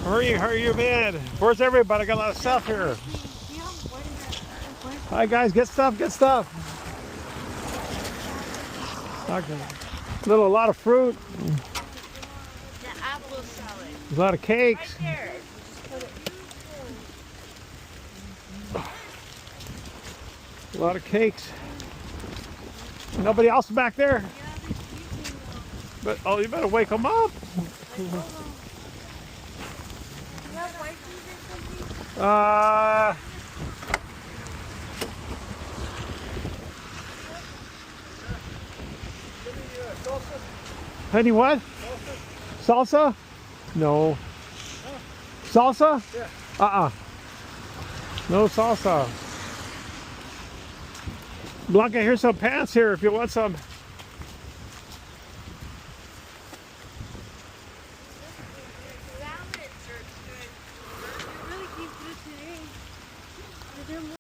Hurry you man. Where's everybody? I got a lot of stuff here. Hi guys, get stuff. Okay. A lot of fruit. The apple salad. A lot of cakes. Right there. A lot of cakes. Nobody else back there? But oh, you better wake them up. Honey, what? Salsa? No. Salsa? Yeah. No salsa. Blanca, here's some pants here if you want some.